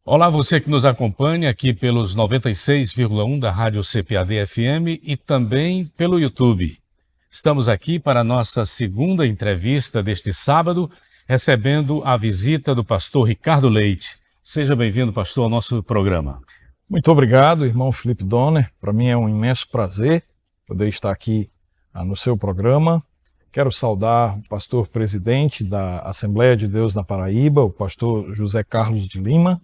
Olá, você que nos acompanha aqui pelos 96,1 da Rádio CPAD-FM e também pelo YouTube. Estamos aqui para a nossa segunda entrevista deste sábado, recebendo a visita do pastor Ricardo Leite. Seja bem-vindo, pastor, ao nosso programa. Muito obrigado, irmão Felipe Donner. Para mim é um imenso prazer poder estar aqui no seu programa. Quero saudar o pastor presidente da Assembleia de Deus na Paraíba, o pastor José Carlos de Lima,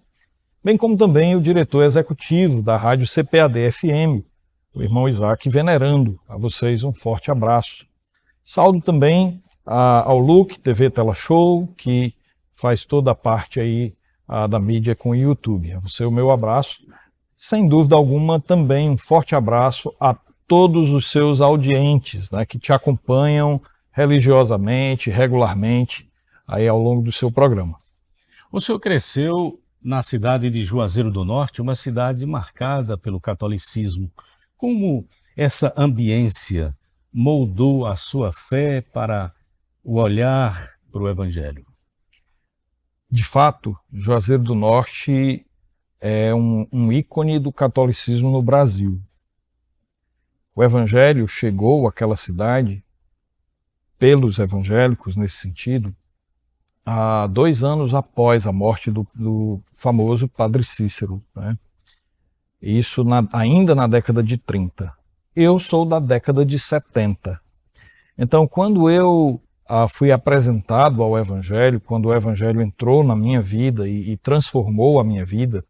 bem como também o diretor executivo da Rádio CPAD-FM, o irmão Isaac Venerando. A vocês um forte abraço. Saúdo também ao Luke TV Tela Show, que faz toda a parte aí da mídia com o YouTube. A você o meu abraço. Sem dúvida alguma, também um forte abraço a todos os seus audientes, né, que te acompanham religiosamente, regularmente, aí ao longo do seu programa. O senhor cresceu na cidade de Juazeiro do Norte, uma cidade marcada pelo catolicismo. Como essa ambiência moldou a sua fé para o olhar para o Evangelho? De fato, Juazeiro do Norte é um ícone do catolicismo no Brasil. O Evangelho chegou àquela cidade, pelos evangélicos nesse sentido, há 2 anos após a morte do famoso Padre Cícero, né? Isso ainda na década de 30. Eu sou da década de 70. Então, quando eu fui apresentado ao Evangelho, quando o Evangelho entrou na minha vida e transformou a minha vida,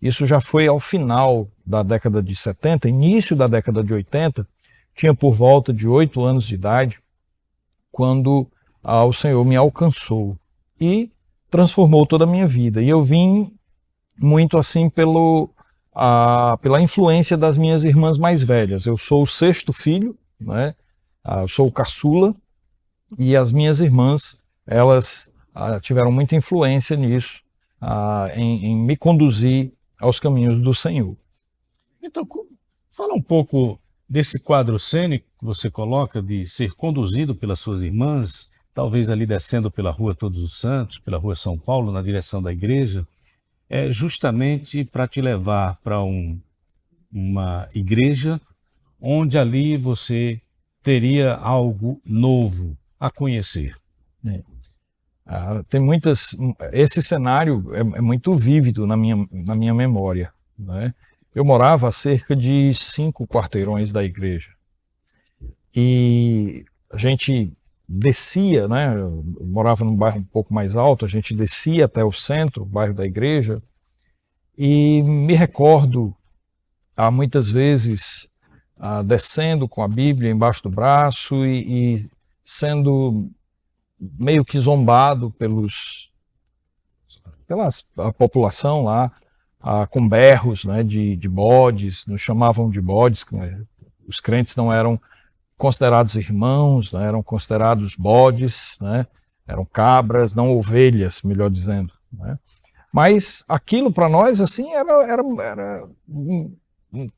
isso já foi ao final da década de 70, início da década de 80, tinha por volta de 8 anos de idade, quando o Senhor me alcançou e transformou toda a minha vida. E eu vim muito assim pela influência das minhas irmãs mais velhas. Eu sou o 6º filho, né? Eu sou o caçula, e as minhas irmãs, elas tiveram muita influência nisso, em me conduzir aos caminhos do Senhor. Então, fala um pouco desse quadro cênico que você coloca de ser conduzido pelas suas irmãs, talvez ali descendo pela Rua Todos os Santos, pela Rua São Paulo, na direção da igreja, justamente para te levar para uma igreja onde ali você teria algo novo a conhecer. Tem muitas. Esse cenário é muito vívido na minha memória, né? Eu morava a cerca de 5 quarteirões da igreja e a gente descia, né? Eu morava num bairro um pouco mais alto, a gente descia até o centro, o bairro da igreja, e me recordo muitas vezes descendo com a Bíblia embaixo do braço e sendo meio que zombado pela população lá, com berros, né, de bodes, nos chamavam de bodes, né? Os crentes não eram considerados irmãos, né, eram considerados bodes, né, eram cabras, não ovelhas, melhor dizendo, né? Mas aquilo para nós assim era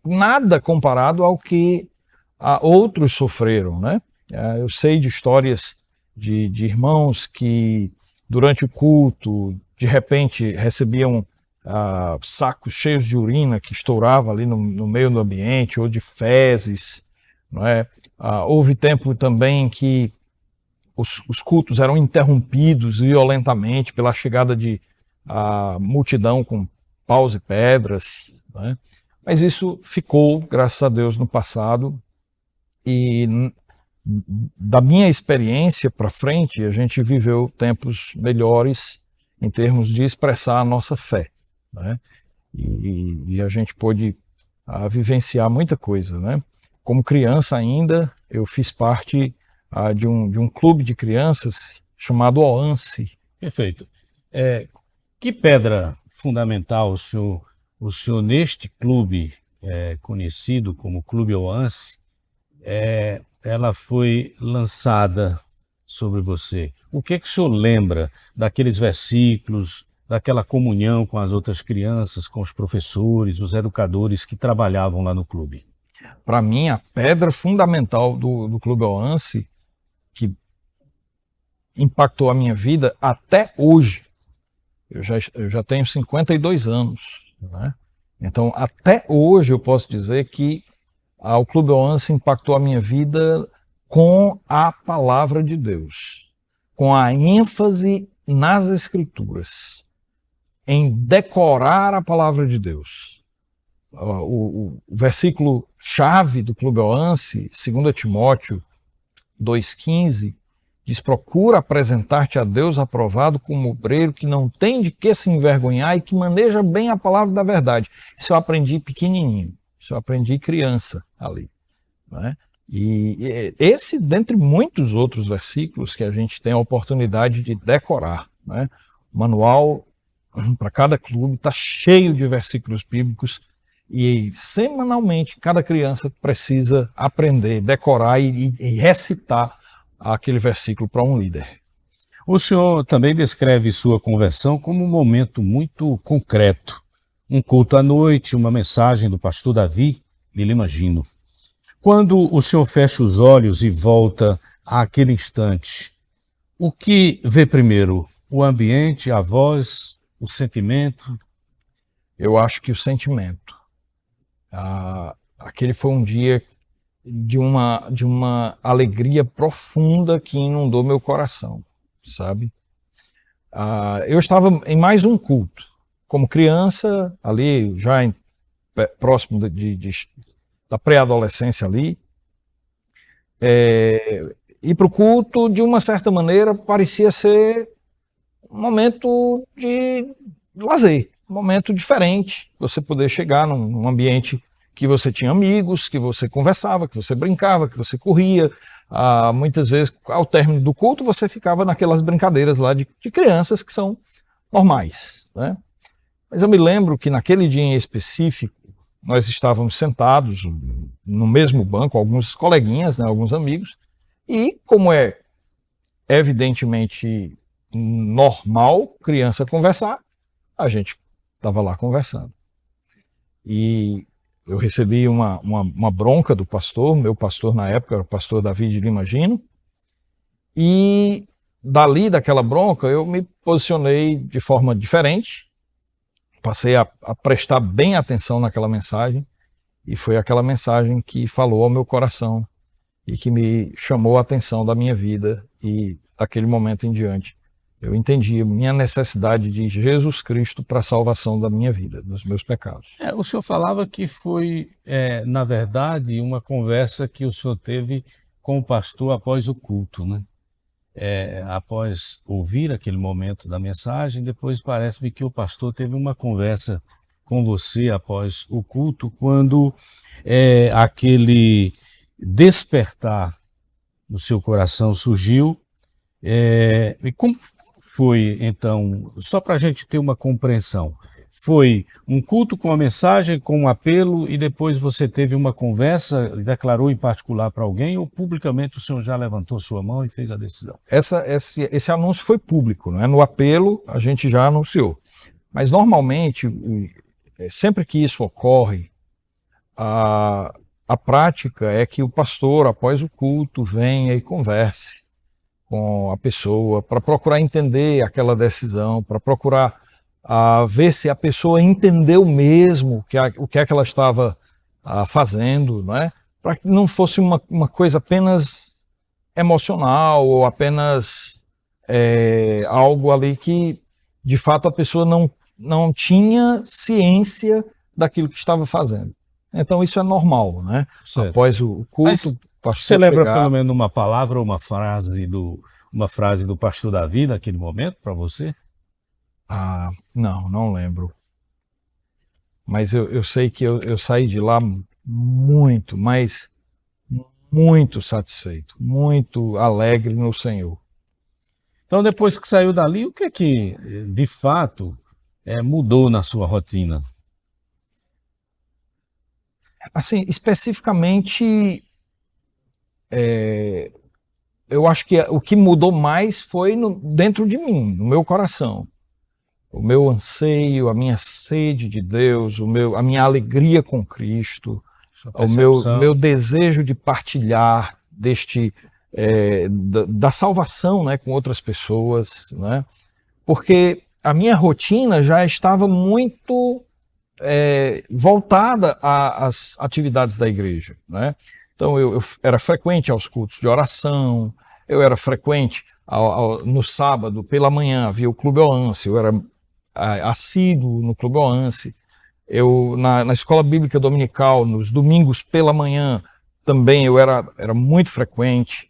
nada comparado ao que outros sofreram, né? Eu sei de histórias de irmãos que durante o culto de repente recebiam sacos cheios de urina que estourava ali no meio do ambiente, ou de fezes, não é? Houve tempo também que os cultos eram interrompidos violentamente pela chegada de multidão com paus e pedras, não é? Mas isso ficou, graças a Deus, no passado, e da minha experiência para frente, a gente viveu tempos melhores em termos de expressar a nossa fé, né? E a gente pôde vivenciar muita coisa, né? Como criança ainda, eu fiz parte de um clube de crianças chamado OANSE. Perfeito. Que pedra fundamental o senhor neste clube conhecido como Clube OANSE, ela foi lançada sobre você? O que o senhor lembra daqueles versículos, daquela comunhão com as outras crianças, com os professores, os educadores que trabalhavam lá no clube? Para mim, a pedra fundamental do Clube OANSE, que impactou a minha vida até hoje, eu já tenho 52 anos, né? Então, até hoje eu posso dizer que o Clube Oânse impactou a minha vida com a palavra de Deus, com a ênfase nas Escrituras, em decorar a palavra de Deus. O versículo chave do Clube Oânse, 2 Timóteo 2,15, diz: procura apresentar-te a Deus aprovado como obreiro que não tem de que se envergonhar e que maneja bem a palavra da verdade. Isso eu aprendi pequenininho, isso eu aprendi criança ali, né? E esse, dentre muitos outros versículos que a gente tem a oportunidade de decorar, né? O manual para cada clube está cheio de versículos bíblicos e semanalmente cada criança precisa aprender, decorar e recitar aquele versículo para um líder. O senhor também descreve sua conversão como um momento muito concreto. Um culto à noite, uma mensagem do pastor Davi de Lima Gino. Quando o senhor fecha os olhos e volta àquele instante, o que vê primeiro? O ambiente, a voz, o sentimento? Eu acho que o sentimento. Aquele foi um dia de uma alegria profunda que inundou meu coração, sabe? Eu estava em mais um culto, como criança, ali já próximo da pré-adolescência ali, ir para o culto, de uma certa maneira, parecia ser um momento de lazer, um momento diferente, você poder chegar num ambiente que você tinha amigos, que você conversava, que você brincava, que você corria. Muitas vezes, ao término do culto, você ficava naquelas brincadeiras lá de crianças que são normais, né? Mas eu me lembro que naquele dia em específico, nós estávamos sentados no mesmo banco, alguns coleguinhas, né, alguns amigos, e como é evidentemente normal criança conversar, a gente estava lá conversando. E eu recebi uma bronca do pastor, meu pastor na época era o pastor Davi de Lima Gino, e daquela bronca, eu me posicionei de forma diferente, passei a prestar bem atenção naquela mensagem, e foi aquela mensagem que falou ao meu coração e que me chamou a atenção da minha vida, e daquele momento em diante eu entendi a minha necessidade de Jesus Cristo para a salvação da minha vida, dos meus pecados. O senhor falava que foi, na verdade, uma conversa que o senhor teve com o pastor após o culto, né? Após ouvir aquele momento da mensagem, depois parece-me que o pastor teve uma conversa com você após o culto, quando aquele despertar no seu coração surgiu. E como foi, então, só para a gente ter uma compreensão, foi um culto com a mensagem, com um apelo, e depois você teve uma conversa, declarou em particular para alguém, ou publicamente o senhor já levantou sua mão e fez a decisão? Esse anúncio foi público, né? No apelo a gente já anunciou. Mas normalmente, sempre que isso ocorre, a prática é que o pastor, após o culto, venha e converse com a pessoa para procurar entender aquela decisão, para procurar ver se a pessoa entendeu mesmo o que é que ela estava fazendo, não é? Para que não fosse uma coisa apenas emocional ou apenas algo ali que de fato a pessoa não tinha ciência daquilo que estava fazendo. Então isso é normal, né? Certo. Após o culto, você lembra pelo menos uma palavra ou uma frase do pastor Davi naquele momento para você? Não lembro. Mas eu sei que eu saí de lá muito, mas muito satisfeito, muito alegre no Senhor. Então, depois que saiu dali, o que de fato mudou na sua rotina? Assim, especificamente, eu acho que o que mudou mais foi dentro de mim, no meu coração. O meu anseio, a minha sede de Deus, a minha alegria com Cristo, o meu desejo de partilhar da salvação, né, com outras pessoas, né? Porque a minha rotina já estava muito voltada às atividades da igreja, né? Então eu era frequente aos cultos de oração, eu era frequente no sábado pela manhã havia o Clube Oance, eu era assíduo no Clube Oance, eu na escola bíblica dominical nos domingos pela manhã também eu era muito frequente,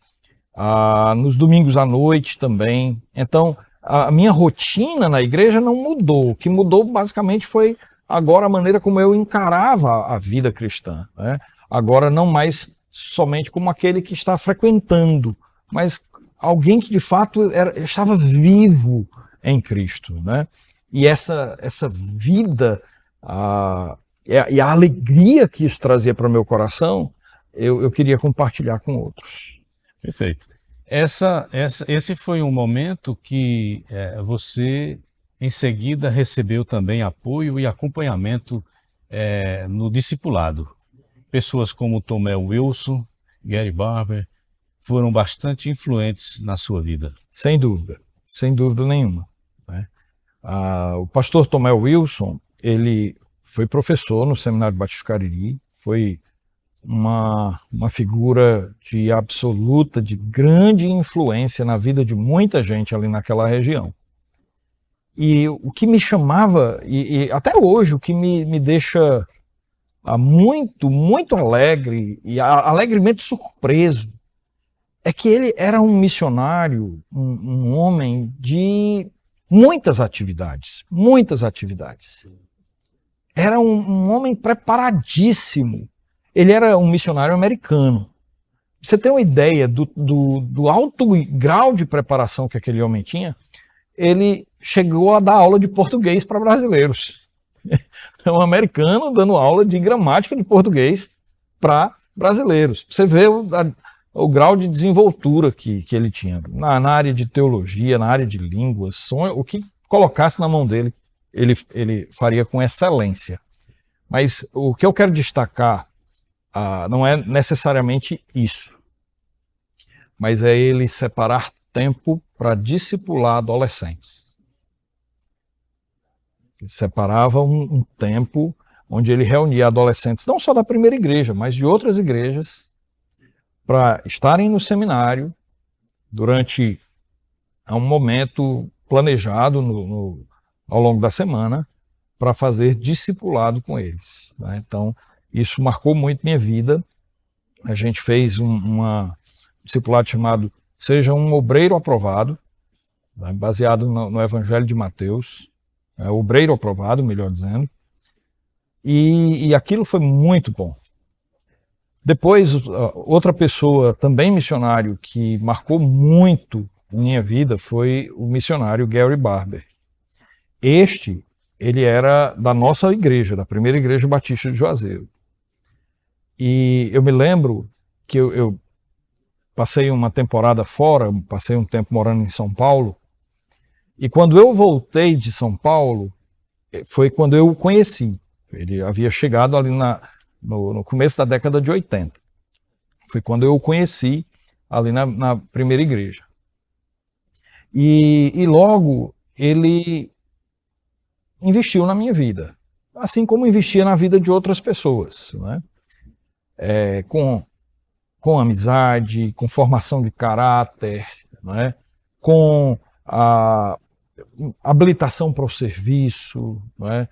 nos domingos à noite também. Então a minha rotina na igreja não mudou, o que mudou basicamente foi agora a maneira como eu encarava a vida cristã, né? Agora não mais somente como aquele que está frequentando, mas alguém que de fato estava vivo em Cristo, né? E essa vida e a alegria que isso trazia para o meu coração, eu queria compartilhar com outros. Perfeito. Esse foi um momento que você, em seguida, recebeu também apoio e acompanhamento no discipulado. Pessoas como Tomé Wilson, Gary Barber, foram bastante influentes na sua vida. Sem dúvida nenhuma, né? O pastor Tomé Wilson, ele foi professor no Seminário Batista Cariri, foi uma figura de grande influência na vida de muita gente ali naquela região. E o que me chamava, e até hoje, o que me deixa muito, muito alegre e alegremente surpreso, é que ele era um missionário, um homem de muitas atividades. Era um homem preparadíssimo. Ele era um missionário americano. Você tem uma ideia do alto grau de preparação que aquele homem tinha? Ele chegou a dar aula de português para brasileiros. É um americano dando aula de gramática de português para brasileiros. Você vê o grau de desenvoltura que ele tinha na área de teologia, na área de línguas. O que colocasse na mão dele, ele faria com excelência. Mas o que eu quero destacar não é necessariamente isso, mas é ele separar tempo para discipular adolescentes. Ele separava um tempo onde ele reunia adolescentes, não só da primeira igreja, mas de outras igrejas, para estarem no seminário durante um momento planejado ao longo da semana para fazer discipulado com eles, né? Então, isso marcou muito minha vida. A gente fez um discipulado chamado Seja um Obreiro Aprovado, né, baseado no Evangelho de Mateus, obreiro aprovado, melhor dizendo, e aquilo foi muito bom. Depois, outra pessoa, também missionário, que marcou muito minha vida foi o missionário Gary Barber. Ele era da nossa igreja, da primeira igreja batista de Juazeiro. E eu me lembro que eu passei uma temporada fora, passei um tempo morando em São Paulo, e quando eu voltei de São Paulo, foi quando eu o conheci. Ele havia chegado ali no começo da década de 80. Foi quando eu o conheci ali na primeira igreja. E logo ele investiu na minha vida, assim como investia na vida de outras pessoas, né? Com amizade, com formação de caráter, né? Com a habilitação para o serviço, né?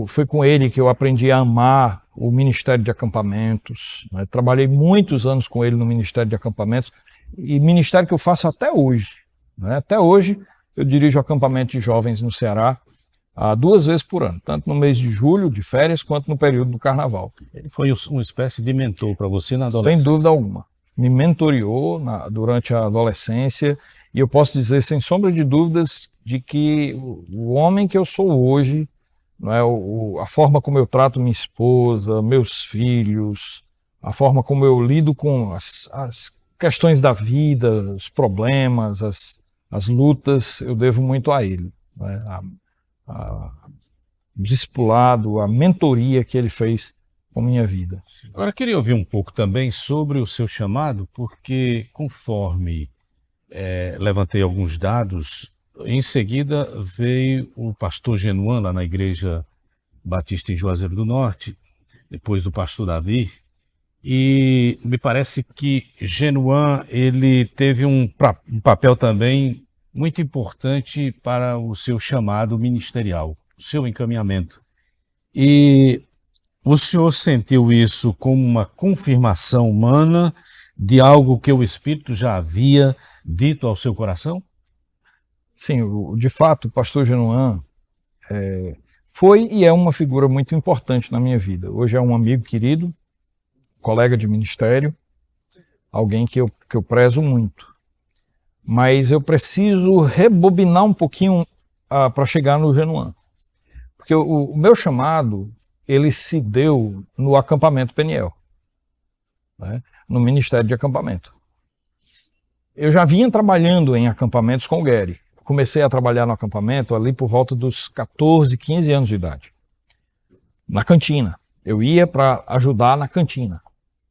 Foi com ele que eu aprendi a amar o Ministério de Acampamentos, né? Trabalhei muitos anos com ele no Ministério de Acampamentos, e ministério que eu faço até hoje, né? Até hoje eu dirijo acampamento de jovens no Ceará 2 vezes por ano, tanto no mês de julho, de férias, quanto no período do carnaval. Ele foi uma espécie de mentor para você na adolescência? Sem dúvida alguma. Me mentoreou durante a adolescência, e eu posso dizer, sem sombra de dúvidas, de que o homem que eu sou hoje, não é, a forma como eu trato minha esposa, meus filhos, a forma como eu lido com as questões da vida, os problemas, as lutas, eu devo muito a ele, não é? O discipulado, a mentoria que ele fez com minha vida. Agora eu queria ouvir um pouco também sobre o seu chamado, porque conforme levantei alguns dados, em seguida veio o pastor Genuan, lá na Igreja Batista em Juazeiro do Norte, depois do pastor Davi, e me parece que Genuan ele teve um papel também muito importante para o seu chamado ministerial, o seu encaminhamento. E o senhor sentiu isso como uma confirmação humana de algo que o Espírito já havia dito ao seu coração? Sim, de fato, o pastor Genuan foi e é uma figura muito importante na minha vida. Hoje é um amigo querido, colega de ministério, alguém que eu prezo muito. Mas eu preciso rebobinar um pouquinho para chegar no Genuan. Porque o meu chamado, ele se deu no acampamento Peniel, né? No ministério de acampamento. Eu já vinha trabalhando em acampamentos com o Gary. Comecei a trabalhar no acampamento ali por volta dos 14, 15 anos de idade. Na cantina. Eu ia para ajudar na cantina,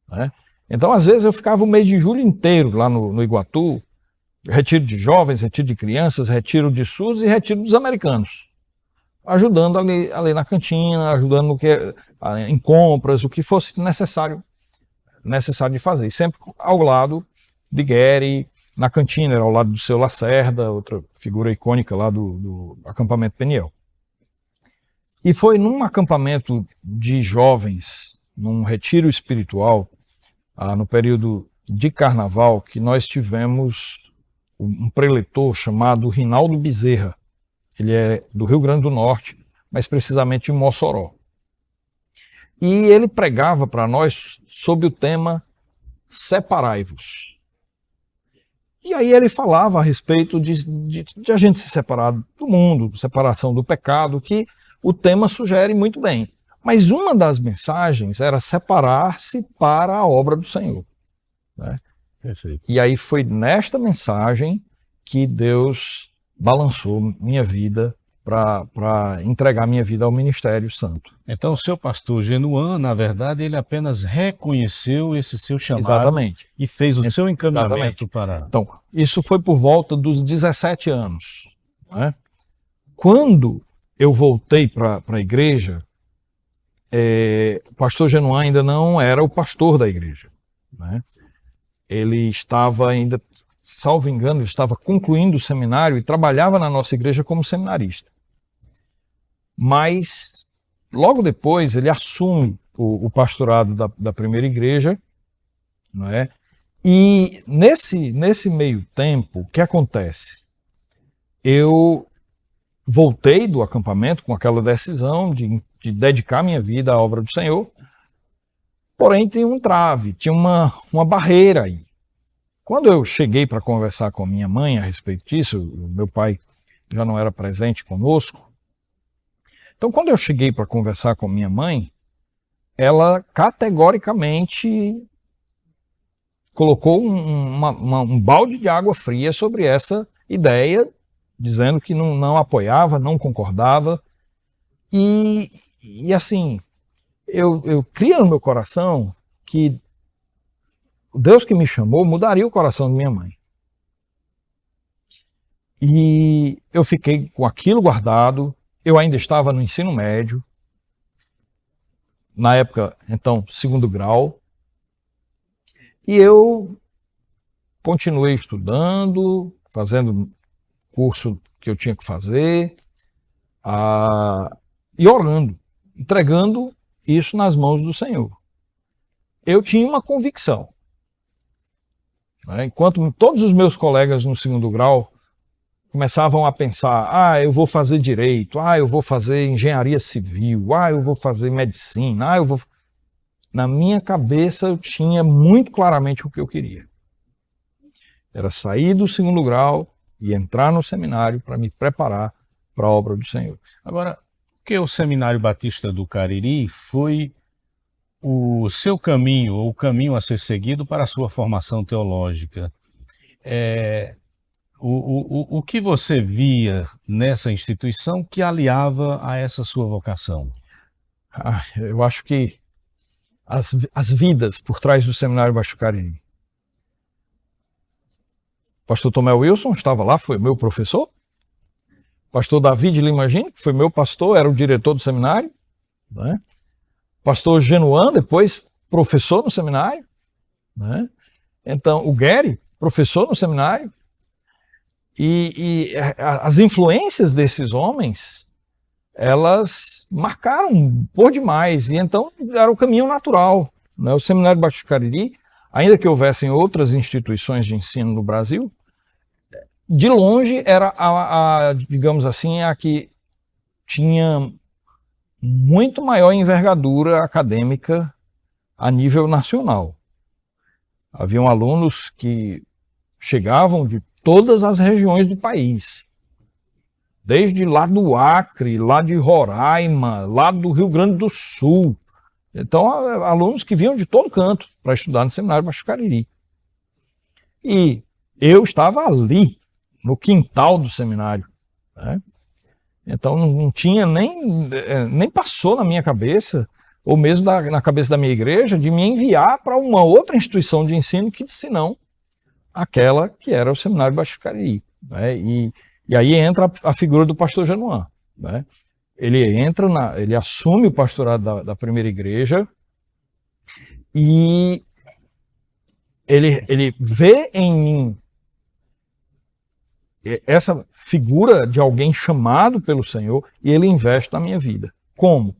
né? Então, às vezes, eu ficava o mês de julho inteiro lá no Iguatu, retiro de jovens, retiro de crianças, retiro de SUS e retiro dos americanos, ajudando ali na cantina, ajudando no em compras, o que fosse necessário de fazer. E sempre ao lado de Gary, na cantina, era ao lado do seu Lacerda, outra figura icônica lá do acampamento Peniel. E foi num acampamento de jovens, num retiro espiritual, no período de carnaval, que nós tivemos um preletor chamado Rinaldo Bezerra. Ele é do Rio Grande do Norte, mas precisamente de Mossoró. E ele pregava para nós sobre o tema Separai-vos. E aí ele falava a respeito de a gente se separar do mundo, separação do pecado, que o tema sugere muito bem. Mas uma das mensagens era separar-se para a obra do Senhor, né? Perfeito. E aí foi nesta mensagem que Deus balançou minha vida para entregar minha vida ao Ministério Santo. Então, o seu pastor Genuan, na verdade, ele apenas reconheceu esse seu chamado. Exatamente. E fez o seu encaminhamento Exatamente. para... Então, isso foi por volta dos 17 anos, né? Quando eu voltei para a igreja, o pastor Genuan ainda não era o pastor da igreja, né? Ele estava ainda, salvo engano, ele estava concluindo o seminário e trabalhava na nossa igreja como seminarista. Mas, logo depois, ele assume o pastorado da primeira igreja, não é? E nesse meio tempo, o que acontece? Eu voltei do acampamento com aquela decisão de dedicar minha vida à obra do Senhor, porém tinha um trave, tinha uma barreira aí. Quando eu cheguei para conversar com a minha mãe a respeito disso, meu pai já não era presente conosco, então quando eu cheguei para conversar com a minha mãe, ela categoricamente colocou um balde de água fria sobre essa ideia, dizendo que não apoiava, não concordava. E assim, eu cria no meu coração que o Deus que me chamou mudaria o coração de minha mãe. E eu fiquei com aquilo guardado. Eu ainda estava no ensino médio, na época, então, 2º grau. E eu continuei estudando, fazendo curso que eu tinha que fazer, e orando, entregando isso nas mãos do Senhor. Eu tinha uma convicção, né? Enquanto todos os meus colegas no 2º grau começavam a pensar, eu vou fazer direito, eu vou fazer engenharia civil, eu vou fazer medicina, Na minha cabeça eu tinha muito claramente o que eu queria. Era sair do 2º grau e entrar no seminário para me preparar para a obra do Senhor. Agora, que o Seminário Batista do Cariri foi o seu caminho, ou o caminho a ser seguido para a sua formação teológica. O que você via nessa instituição que aliava a essa sua vocação? Eu acho que as vidas por trás do Seminário Batista do Cariri. O pastor Tomé Wilson estava lá, foi meu professor, pastor Davi de Limagine, que foi meu pastor, era o diretor do seminário, né? Pastor Genuan, depois professor no seminário, né? Então, o Gary, professor no seminário, e as influências desses homens, elas marcaram por demais, e então era o caminho natural, né? O Seminário Batista Cariri, ainda que houvessem outras instituições de ensino no Brasil, de longe era digamos assim, a que tinha muito maior envergadura acadêmica a nível nacional. Haviam alunos que chegavam de todas as regiões do país, desde lá do Acre, lá de Roraima, lá do Rio Grande do Sul. Então, alunos que vinham de todo canto para estudar no Seminário Batista Cariri. E eu estava ali, no quintal do seminário, né? Então não tinha nem passou na minha cabeça, ou mesmo na cabeça da minha igreja, de me enviar para uma outra instituição de ensino que senão aquela que era o Seminário Batista Cariri, né? E aí entra a figura do pastor Genuan, né? Ele assume o pastorado da primeira igreja e ele vê em mim essa figura de alguém chamado pelo Senhor e ele investe na minha vida. Como?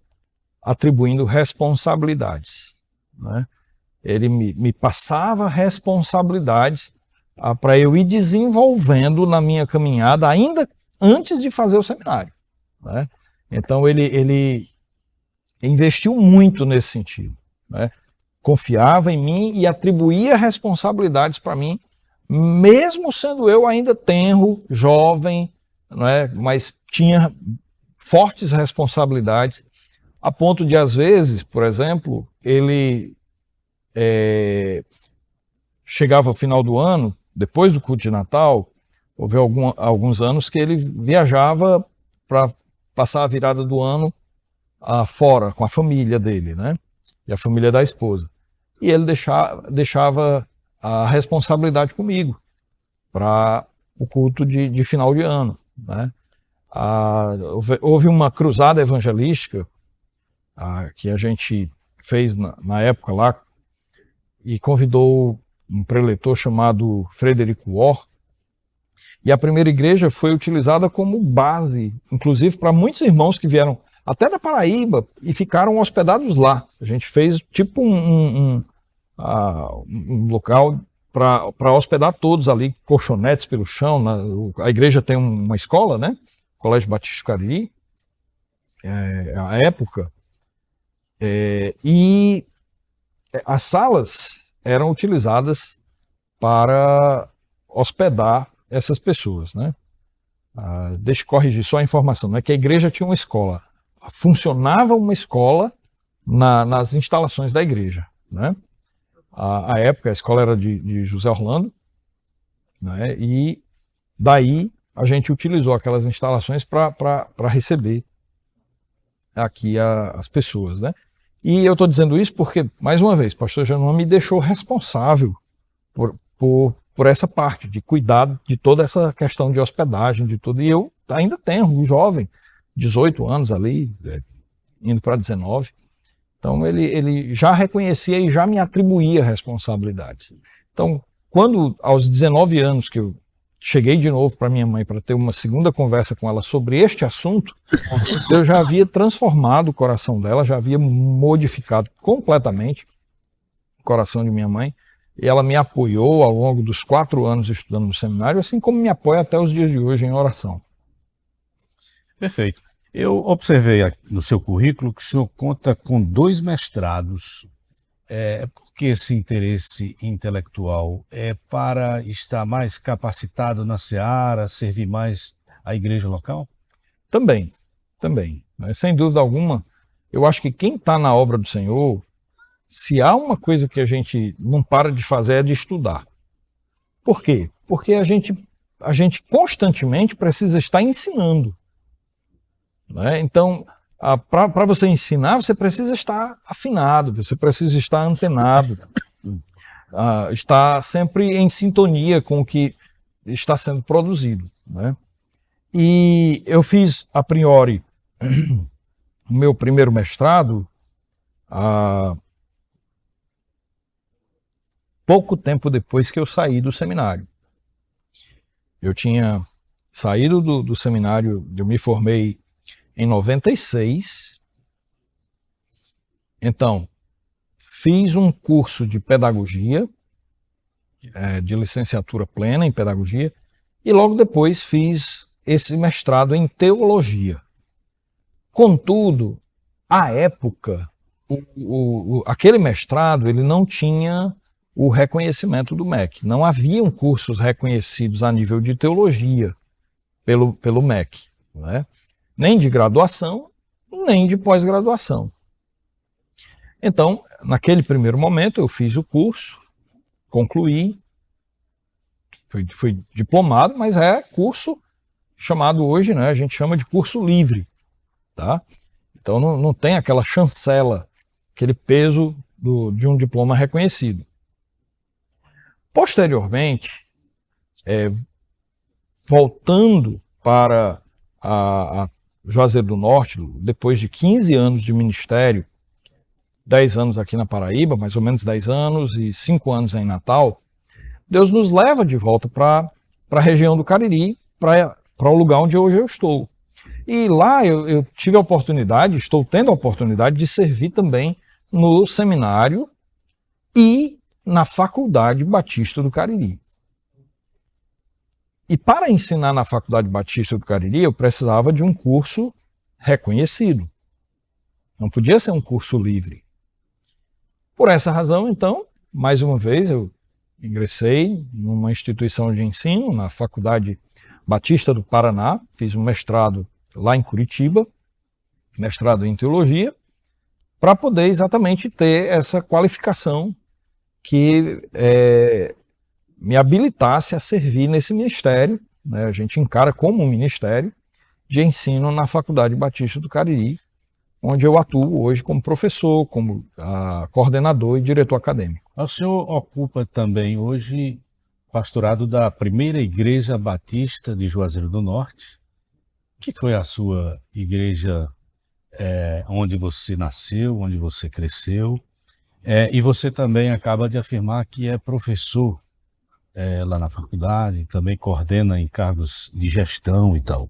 Atribuindo responsabilidades, né? Ele me passava responsabilidades para eu ir desenvolvendo na minha caminhada ainda antes de fazer o seminário, né? Então ele investiu muito nesse sentido, né? Confiava em mim e atribuía responsabilidades para mim, mesmo sendo eu ainda tenro, jovem, né? Mas tinha fortes responsabilidades, a ponto de, às vezes, por exemplo, ele chegava ao final do ano, depois do culto de Natal, houve alguns anos que ele viajava para passar a virada do ano fora, com a família dele, né? E a família da esposa. E ele deixava a responsabilidade comigo para o culto de final de ano, né? Houve uma cruzada evangelística que a gente fez na época lá e convidou um preletor chamado Frederico Orr, e a primeira igreja foi utilizada como base, inclusive para muitos irmãos que vieram até da Paraíba e ficaram hospedados lá. A gente fez tipo um local para hospedar todos ali, colchonetes pelo chão. A igreja tem uma escola, né? Colégio Batista Cariri, à época, e as salas eram utilizadas para hospedar essas pessoas, né? Deixa eu corrigir só a informação, não é que a igreja tinha uma escola, funcionava uma escola nas instalações da igreja, né? À época a escola era de José Orlando, né? E daí a gente utilizou aquelas instalações para receber aqui as pessoas, né? E eu estou dizendo isso porque, mais uma vez, o pastor Genuan me deixou responsável por essa parte, de cuidar de toda essa questão de hospedagem, de tudo. E eu ainda tenho um jovem, 18 anos ali, indo para 19. Então ele já reconhecia e já me atribuía responsabilidades. Então, quando aos 19 anos que eu cheguei de novo para minha mãe para ter uma segunda conversa com ela sobre este assunto, eu já havia transformado o coração dela, já havia modificado completamente o coração de minha mãe, e ela me apoiou ao longo dos 4 anos estudando no seminário, assim como me apoia até os dias de hoje em oração. Perfeito. Eu observei no seu currículo que o senhor conta com 2 mestrados. Por que esse interesse intelectual? É para estar mais capacitado na seara, servir mais a igreja local? Também. Mas, sem dúvida alguma, eu acho que quem está na obra do Senhor, se há uma coisa que a gente não para de fazer é de estudar. Por quê? Porque a gente constantemente precisa estar ensinando, né? Então, para você ensinar, você precisa estar afinado, você precisa estar antenado, estar sempre em sintonia com o que está sendo produzido, né? E eu fiz, a priori, o meu primeiro mestrado há pouco tempo depois que eu saí do seminário. Eu tinha saído do seminário, eu me formei em 96. Então, fiz um curso de pedagogia, de licenciatura plena em pedagogia, e logo depois fiz esse mestrado em teologia. Contudo, à época, aquele mestrado ele não tinha o reconhecimento do MEC. Não haviam cursos reconhecidos a nível de teologia pelo MEC, né? Nem de graduação, nem de pós-graduação. Então, naquele primeiro momento, eu fiz o curso, concluí, fui diplomado, mas é curso chamado hoje, né, a gente chama de curso livre, tá? Então não tem aquela chancela, aquele peso de um diploma reconhecido. Posteriormente, voltando para a Juazeiro do Norte, depois de 15 anos de ministério, 10 anos aqui na Paraíba, mais ou menos 10 anos, e 5 anos em Natal, Deus nos leva de volta para a região do Cariri, para o lugar onde hoje eu estou. E lá eu tive a oportunidade, estou tendo a oportunidade de servir também no seminário e na Faculdade Batista do Cariri. E para ensinar na Faculdade Batista do Cariri, eu precisava de um curso reconhecido. Não podia ser um curso livre. Por essa razão, então, mais uma vez, eu ingressei numa instituição de ensino, na Faculdade Batista do Paraná, fiz um mestrado lá em Curitiba, mestrado em teologia, para poder exatamente ter essa qualificação que me habilitasse a servir nesse ministério, né? A gente encara como um ministério de ensino na Faculdade Batista do Cariri, onde eu atuo hoje como professor, como coordenador e diretor acadêmico. O senhor ocupa também hoje o pastorado da Primeira Igreja Batista de Juazeiro do Norte, que foi a sua igreja onde você nasceu, onde você cresceu, e você também acaba de afirmar que é professor lá na faculdade, também coordena em cargos de gestão e tal.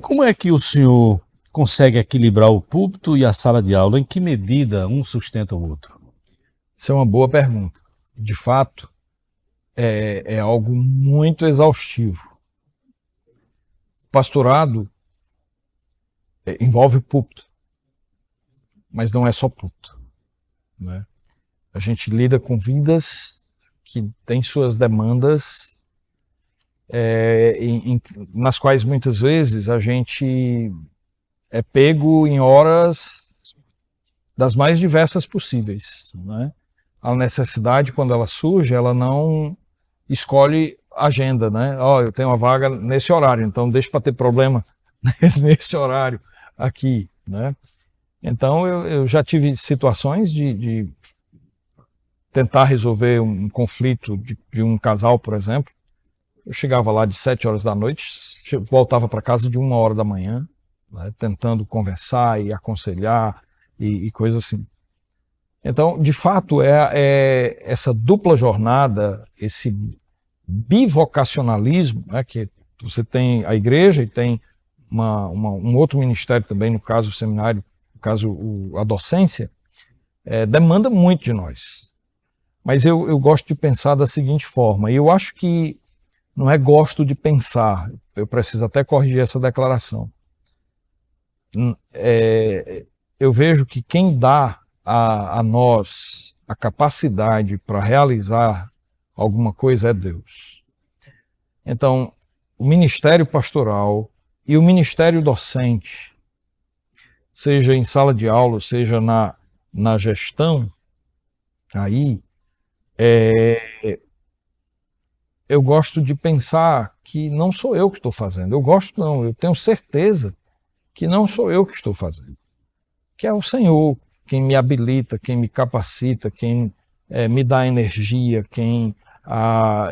Como é que o senhor consegue equilibrar o púlpito e a sala de aula? Em que medida um sustenta o outro? Isso é uma boa pergunta. De fato, é algo muito exaustivo. Pastorado envolve púlpito, mas não é só púlpito, né? A gente lida com vidas que têm suas demandas, nas quais muitas vezes a gente é pego em horas das mais diversas possíveis, né? A necessidade, quando ela surge, ela não escolhe agenda, né? Eu tenho uma vaga nesse horário, então deixa para ter problema nesse horário aqui, né? Então eu já tive situações de tentar resolver um conflito de um casal, por exemplo. Eu chegava lá de 7 horas da noite, voltava para casa de 1 hora da manhã, né, tentando conversar e aconselhar e coisas assim. Então, de fato, essa dupla jornada, esse bivocacionalismo, né, que você tem a igreja e tem um outro ministério também, no caso o seminário, no caso a docência, demanda muito de nós. Mas eu gosto de pensar da seguinte forma, e eu acho que não é gosto de pensar, eu preciso até corrigir essa declaração. Eu vejo que quem dá a nós a capacidade para realizar alguma coisa é Deus. Então, o ministério pastoral e o ministério docente, seja em sala de aula, seja na gestão, aí eu gosto de pensar que não sou eu que estou fazendo. Eu tenho certeza que não sou eu que estou fazendo. Que é o Senhor quem me habilita, quem me capacita, quem me dá energia, quem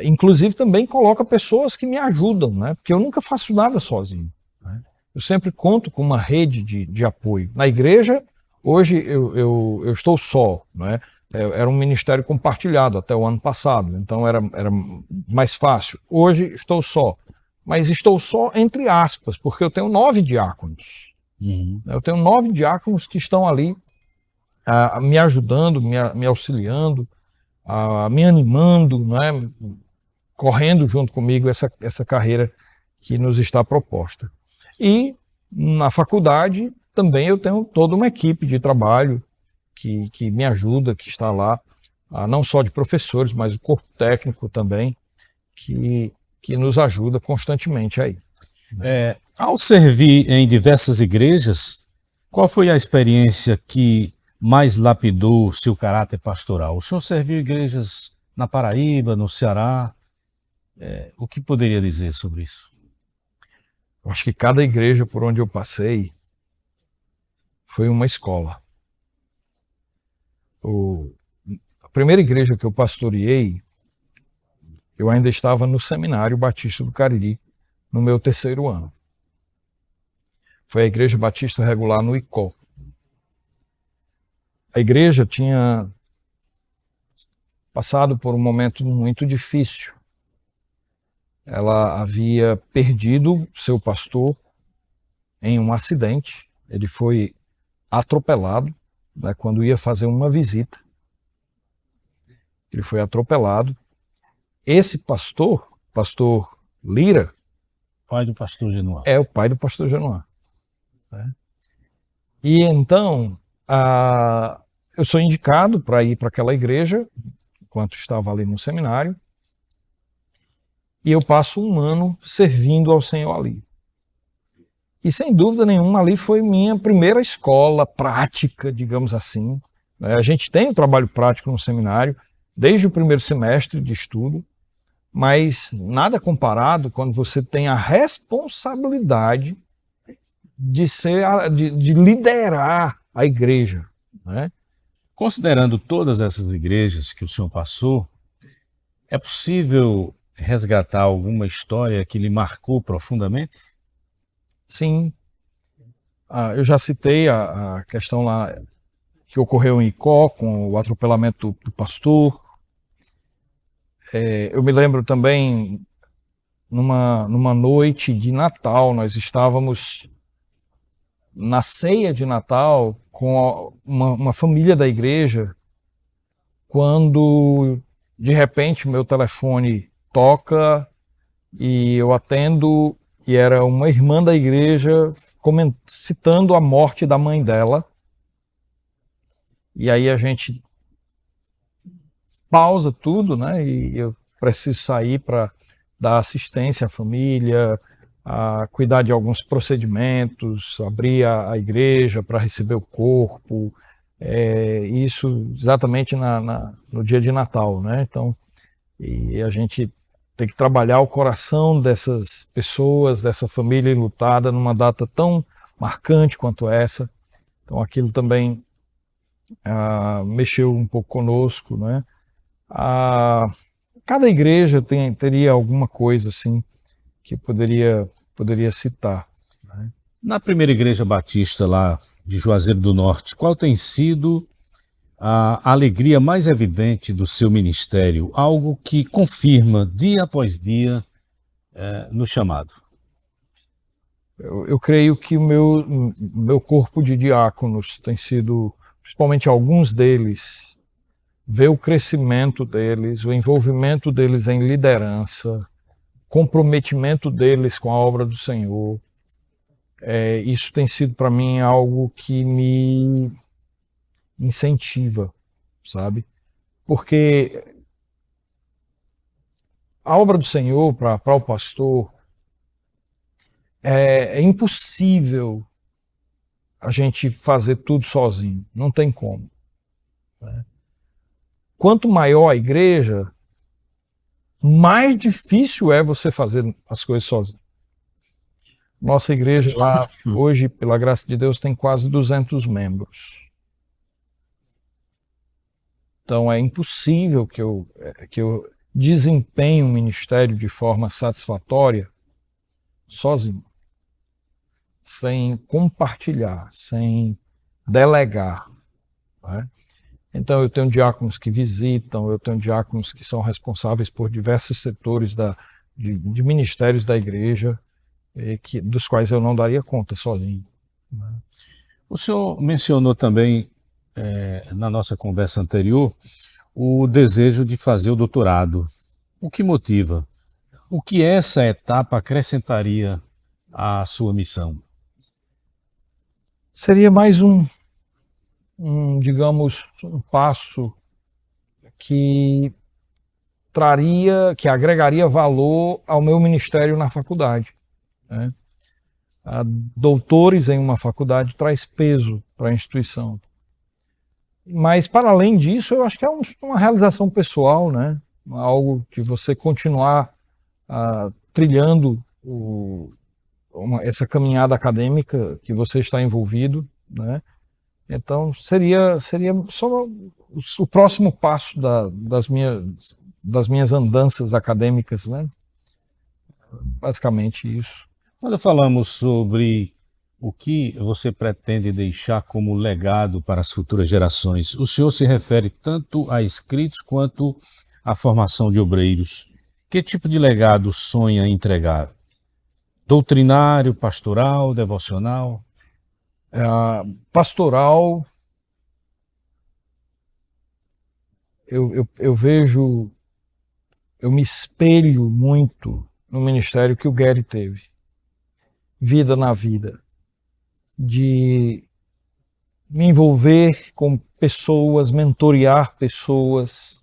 Inclusive também coloca pessoas que me ajudam, né? Porque eu nunca faço nada sozinho, né? Eu sempre conto com uma rede de apoio. Na igreja, hoje eu estou só, né? Era um ministério compartilhado até o ano passado, então era mais fácil. Hoje estou só, mas estou só entre aspas, porque eu tenho 9 diáconos. Eu tenho 9 diáconos que estão ali me ajudando, me auxiliando, me animando, né? Correndo junto comigo essa carreira que nos está proposta. E na faculdade também eu tenho toda uma equipe de trabalho que me ajuda, que está lá, não só de professores, mas o corpo técnico também, que nos ajuda constantemente aí. Ao servir em diversas igrejas, qual foi a experiência que mais lapidou o seu caráter pastoral? O senhor serviu igrejas na Paraíba, no Ceará. O que poderia dizer sobre isso? Eu acho que cada igreja por onde eu passei foi uma escola. A primeira igreja que eu pastoreei, eu ainda estava no Seminário Batista do Cariri, no meu 3º ano. Foi a Igreja Batista Regular no Icó. A igreja tinha passado por um momento muito difícil. Ela havia perdido seu pastor em um acidente. Ele foi atropelado, né, quando ia fazer uma visita. Ele foi atropelado. Esse pastor Lira, Pai do pastor Genoa. é o pai do pastor Genoa. Né? E então, eu sou indicado para ir para aquela igreja, enquanto estava ali no seminário, e eu passo um ano servindo ao Senhor ali. E sem dúvida nenhuma, ali foi minha primeira escola prática, digamos assim. A gente tem o trabalho prático no seminário, desde o primeiro semestre de estudo, mas nada comparado quando você tem a responsabilidade de liderar a igreja, né? Considerando todas essas igrejas que o senhor passou, é possível resgatar alguma história que lhe marcou profundamente? Sim. Eu já citei a questão lá que ocorreu em Icó, com o atropelamento do pastor. Eu me lembro também, numa noite de Natal, nós estávamos na ceia de Natal com uma família da igreja, quando de repente meu telefone toca e eu atendo, e era uma irmã da igreja citando a morte da mãe dela. E aí a gente pausa tudo, né? E eu preciso sair para dar assistência à família, cuidar de alguns procedimentos, abrir a igreja para receber o corpo. Isso exatamente no dia de Natal, né? Então, e a gente tem que trabalhar o coração dessas pessoas, dessa família enlutada, numa data tão marcante quanto essa. Então, aquilo também mexeu um pouco conosco, né? Cada igreja teria alguma coisa assim que poderia citar, né? Na primeira igreja batista lá de Juazeiro do Norte, qual tem sido a alegria mais evidente do seu ministério? Algo que confirma dia após dia no chamado? Eu creio que o meu corpo de diáconos tem sido, principalmente alguns deles, ver o crescimento deles, o envolvimento deles em liderança, comprometimento deles com a obra do Senhor. Isso tem sido para mim algo que me incentiva, sabe? Porque a obra do Senhor para o pastor é impossível a gente fazer tudo sozinho, não tem como, né? Quanto maior a igreja, mais difícil é você fazer as coisas sozinho. Nossa igreja lá, hoje, pela graça de Deus, tem quase 200 membros. Então é impossível que eu desempenho o ministério de forma satisfatória sozinho, sem compartilhar, sem delegar, né? Então eu tenho diáconos que visitam, eu tenho diáconos que são responsáveis por diversos setores de ministérios da igreja, dos quais eu não daria conta sozinho, né? O senhor mencionou também, na nossa conversa anterior, o desejo de fazer o doutorado. O que motiva? O que essa etapa acrescentaria à sua missão? Seria mais digamos, um passo que que agregaria valor ao meu ministério na faculdade, né? Doutores em uma faculdade traz peso para a instituição. Mas, para além disso, eu acho que é uma realização pessoal, né? Algo de você continuar trilhando essa caminhada acadêmica que você está envolvido, né? Então, seria só o próximo passo das minhas andanças acadêmicas, né? Basicamente isso. Quando falamos sobre o que você pretende deixar como legado para as futuras gerações, o senhor se refere tanto a escritos quanto à formação de obreiros. Que tipo de legado sonha entregar? Doutrinário, pastoral, devocional? Pastoral, eu vejo, eu me espelho muito no ministério que o Gary teve. Vida na vida. De me envolver com pessoas, mentorear pessoas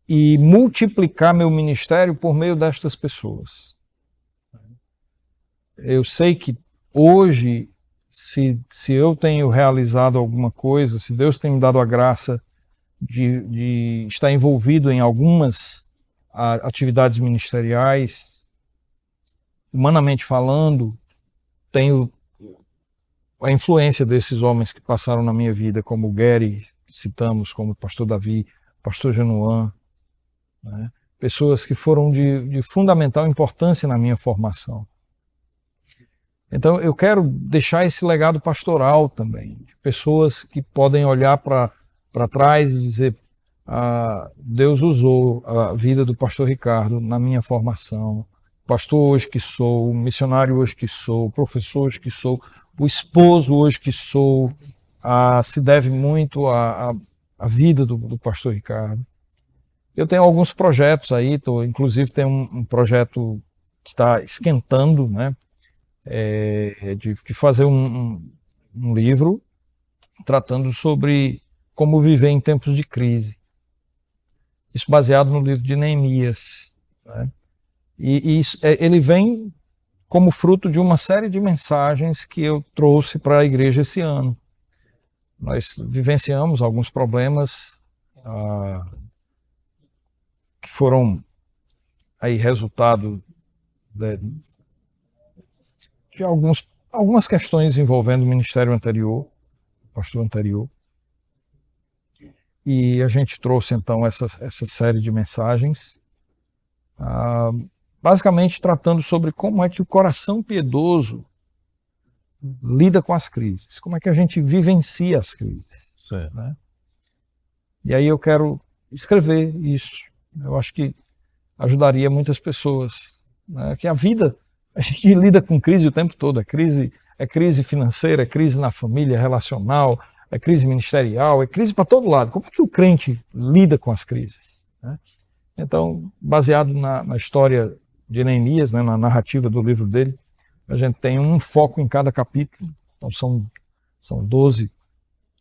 e multiplicar meu ministério por meio destas pessoas. Eu sei que hoje, se eu tenho realizado alguma coisa, se Deus tem me dado a graça de estar envolvido em algumas atividades ministeriais, humanamente falando, tenho a influência desses homens que passaram na minha vida, como o Gary, que citamos, como o pastor Davi, pastor Genoan, né? Pessoas que foram de fundamental importância na minha formação. Então eu quero deixar esse legado pastoral também, de pessoas que podem olhar para trás e dizer: Deus usou a vida do pastor Ricardo na minha formação, pastor hoje que sou, missionário hoje que sou, professor hoje que sou, o esposo hoje que sou, se deve muito à vida do pastor Ricardo. Eu tenho alguns projetos aí, inclusive tem um projeto que está esquentando, né? De fazer um livro tratando sobre como viver em tempos de crise. Isso baseado no livro de Neemias, né? E ele vem como fruto de uma série de mensagens que eu trouxe para a igreja esse ano. Nós vivenciamos alguns problemas que foram aí resultado de algumas questões envolvendo o ministério anterior, o pastor anterior. E a gente trouxe então essa série de mensagens, basicamente tratando sobre como é que o coração piedoso lida com as crises, como é que a gente vivencia as crises, né? E aí eu quero escrever isso. Eu acho que ajudaria muitas pessoas, né? Que a vida, a gente lida com crise o tempo todo, é crise financeira, é crise na família, relacional, é crise ministerial, é crise para todo lado. Como é que o crente lida com as crises, né? Então, baseado na história de Neemias, né, na narrativa do livro dele, a gente tem um foco em cada capítulo. Então são 12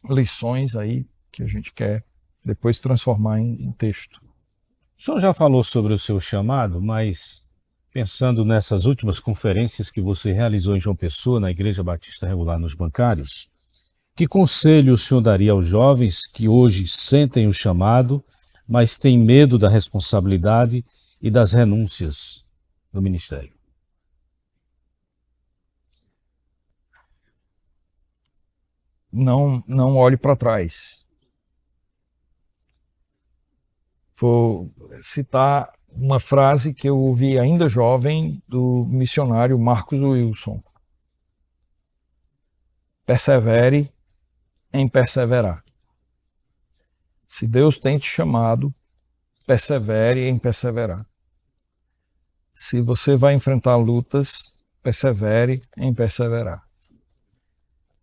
lições aí que a gente quer depois transformar em texto. O senhor já falou sobre o seu chamado, mas pensando nessas últimas conferências que você realizou em João Pessoa, na Igreja Batista Regular nos Bancários, que conselho o senhor daria aos jovens que hoje sentem o chamado, mas têm medo da responsabilidade e das renúncias no ministério? Não olhe para trás. Vou citar uma frase que eu ouvi ainda jovem do missionário Marcos Wilson. Persevere em perseverar. Se Deus tem te chamado, persevere em perseverar. Se você vai enfrentar lutas, persevere em perseverar.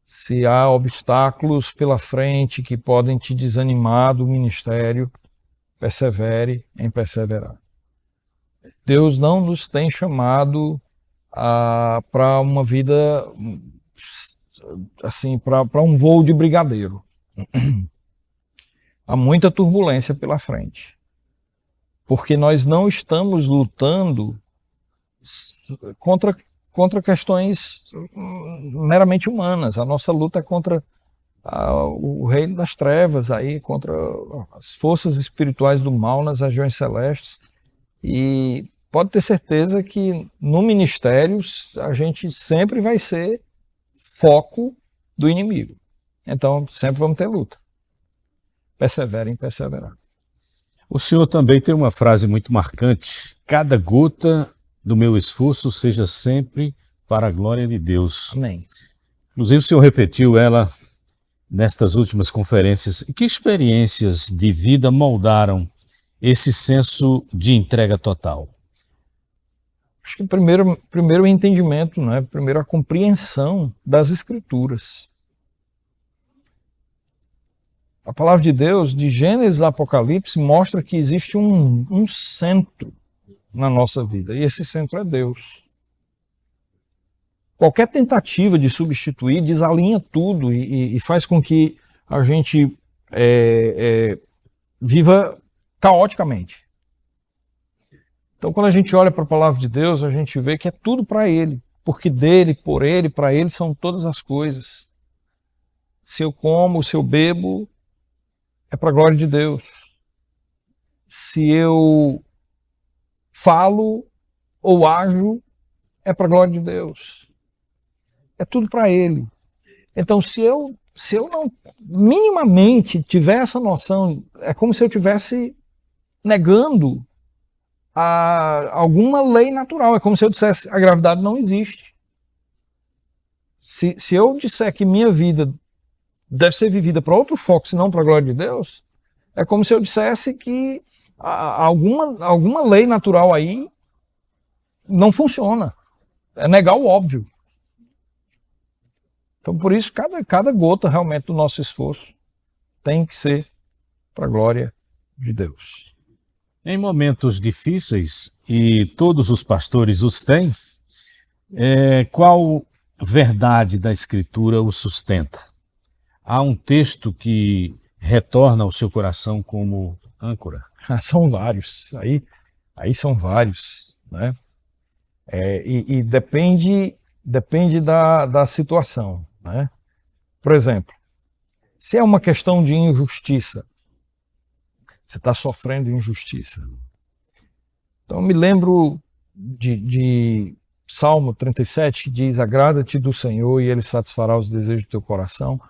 Se há obstáculos pela frente que podem te desanimar do ministério, persevere em perseverar. Deus não nos tem chamado para uma vida assim, para um voo de brigadeiro. Há muita turbulência pela frente. Porque nós não estamos lutando contra questões meramente humanas. A nossa luta é contra o reino das trevas, aí, contra as forças espirituais do mal nas regiões celestes. E pode ter certeza que no ministério a gente sempre vai ser foco do inimigo. Então sempre vamos ter luta. Persevere em perseverar. O senhor também tem uma frase muito marcante: cada gota do meu esforço seja sempre para a glória de Deus. Amém. Inclusive o senhor repetiu ela nestas últimas conferências. Que experiências de vida moldaram esse senso de entrega total? Acho que primeiro o entendimento, né? Primeiro a compreensão das Escrituras. A palavra de Deus, de Gênesis a Apocalipse, mostra que existe um centro na nossa vida, e esse centro é Deus. Qualquer tentativa de substituir desalinha tudo e faz com que a gente viva caoticamente. Então, quando a gente olha para a palavra de Deus, a gente vê que é tudo para Ele, porque dele, por Ele, para Ele são todas as coisas. Se eu como, se eu bebo, é para a glória de Deus. Se eu falo ou ajo, é para a glória de Deus. É tudo para Ele. Então, se eu não minimamente tiver essa noção, é como se eu estivesse negando alguma lei natural. É como se eu dissesse: a gravidade não existe. Se eu disser que minha vida deve ser vivida para outro foco, senão para a glória de Deus, é como se eu dissesse que alguma lei natural aí não funciona. É negar o óbvio. Então, por isso, cada gota realmente do nosso esforço tem que ser para a glória de Deus. Em momentos difíceis, e todos os pastores os têm, qual verdade da Escritura o sustenta? Há um texto que retorna ao seu coração como âncora? São vários, aí são vários, né? E depende da situação, né? Por exemplo, se é uma questão de injustiça, você está sofrendo injustiça. Então eu me lembro de Salmo 37, que diz: agrada-te do Senhor e Ele satisfará os desejos do teu coração.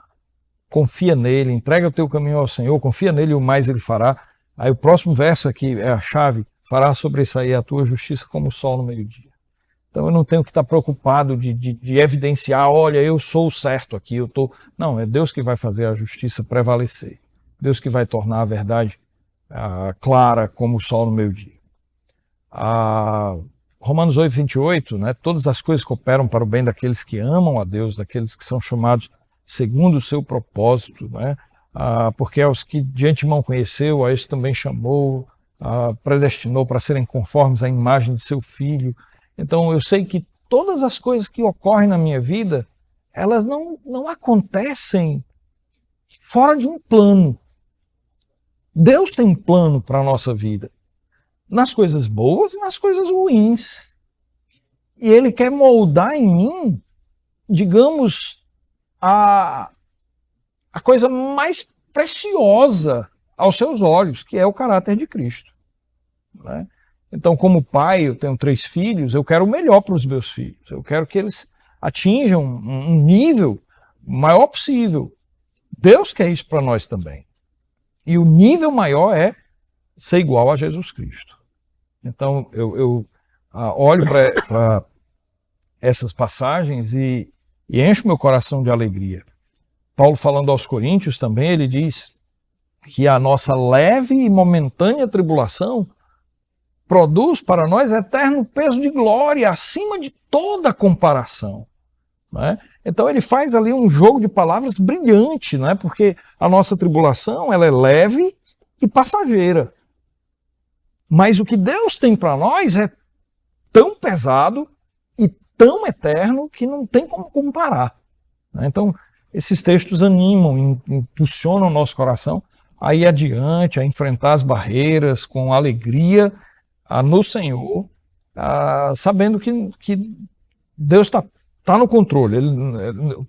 Confia nele, entrega o teu caminho ao Senhor, confia nele e o mais Ele fará. Aí o próximo verso aqui é a chave: fará sobressair a tua justiça como o sol no meio-dia. Então eu não tenho que estar preocupado de evidenciar: olha, eu sou o certo aqui, eu estou... Não, é Deus que vai fazer a justiça prevalecer. Deus que vai tornar a verdade clara como o sol no meio-dia. Romanos 8, 28, né? Todas as coisas cooperam para o bem daqueles que amam a Deus, daqueles que são chamados segundo o seu propósito, né? Porque aos que de antemão conheceu, a esse também chamou, predestinou para serem conformes à imagem de seu Filho. Então eu sei que todas as coisas que ocorrem na minha vida, elas não acontecem fora de um plano. Deus tem um plano para a nossa vida, nas coisas boas e nas coisas ruins. E Ele quer moldar em mim, digamos, a coisa mais preciosa aos seus olhos, que é o caráter de Cristo, né? Então, como pai, eu tenho 3 filhos, eu quero o melhor para os meus filhos. Eu quero que eles atinjam um nível maior possível. Deus quer isso para nós também. E o nível maior é ser igual a Jesus Cristo. Então, eu olho para essas passagens e encho meu coração de alegria. Paulo, falando aos Coríntios também, ele diz que a nossa leve e momentânea tribulação produz para nós eterno peso de glória, acima de toda comparação. Né? Então ele faz ali um jogo de palavras brilhante, né? Porque a nossa tribulação ela é leve e passageira. Mas o que Deus tem para nós é tão pesado e tão eterno que não tem como comparar. Né? Então, esses textos animam, impulsionam o nosso coração a ir adiante, a enfrentar as barreiras com alegria no Senhor, sabendo que Deus está no controle, Ele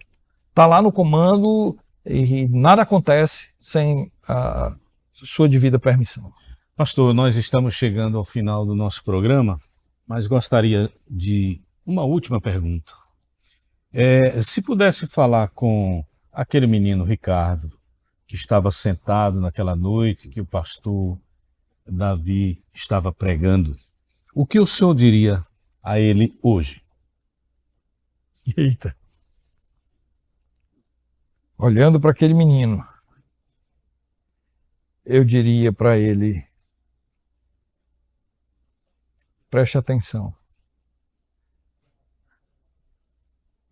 está lá no comando e nada acontece sem a sua devida permissão. Pastor, nós estamos chegando ao final do nosso programa, mas gostaria de uma última pergunta. Se pudesse falar com aquele menino Ricardo, que estava sentado naquela noite que o pastor Davi estava pregando, o que o senhor diria a ele hoje? Eita! Olhando para aquele menino, eu diria para ele: preste atenção.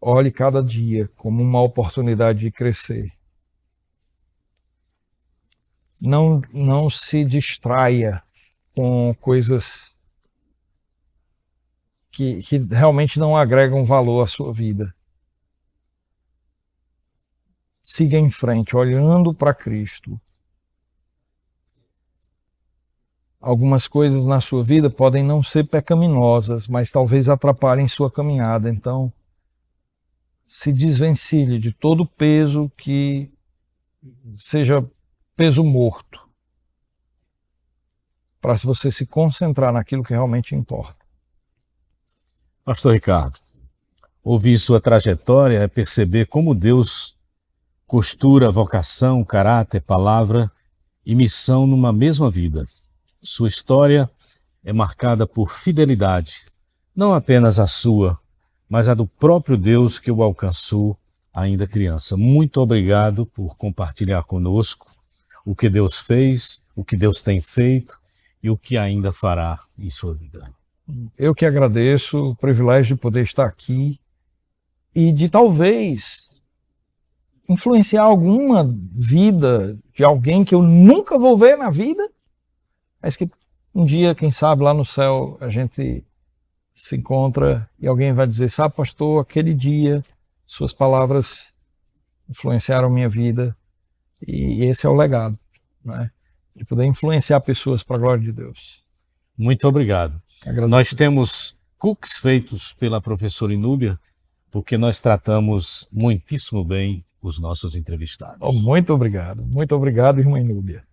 Olhe cada dia como uma oportunidade de crescer. Não se distraia com coisas que realmente não agregam valor à sua vida. Siga em frente, olhando para Cristo. Algumas coisas na sua vida podem não ser pecaminosas, mas talvez atrapalhem sua caminhada. Então, se desvencilhe de todo peso que seja peso morto, para você se concentrar naquilo que realmente importa. Pastor Ricardo, ouvir sua trajetória é perceber como Deus costura vocação, caráter, palavra e missão numa mesma vida. Sua história é marcada por fidelidade, não apenas a sua, mas a do próprio Deus que o alcançou ainda criança. Muito obrigado por compartilhar conosco o que Deus fez, o que Deus tem feito e o que ainda fará em sua vida. Eu que agradeço o privilégio de poder estar aqui e de talvez influenciar alguma vida de alguém que eu nunca vou ver na vida, mas que um dia, quem sabe, lá no céu a gente se encontra e alguém vai dizer: sabe, pastor, aquele dia suas palavras influenciaram minha vida. E esse é o legado, né? De poder influenciar pessoas para a glória de Deus. Muito obrigado. Agradeço. Nós temos cookies feitos pela professora Inúbia, porque nós tratamos muitíssimo bem os nossos entrevistados. Muito obrigado, irmã Inúbia.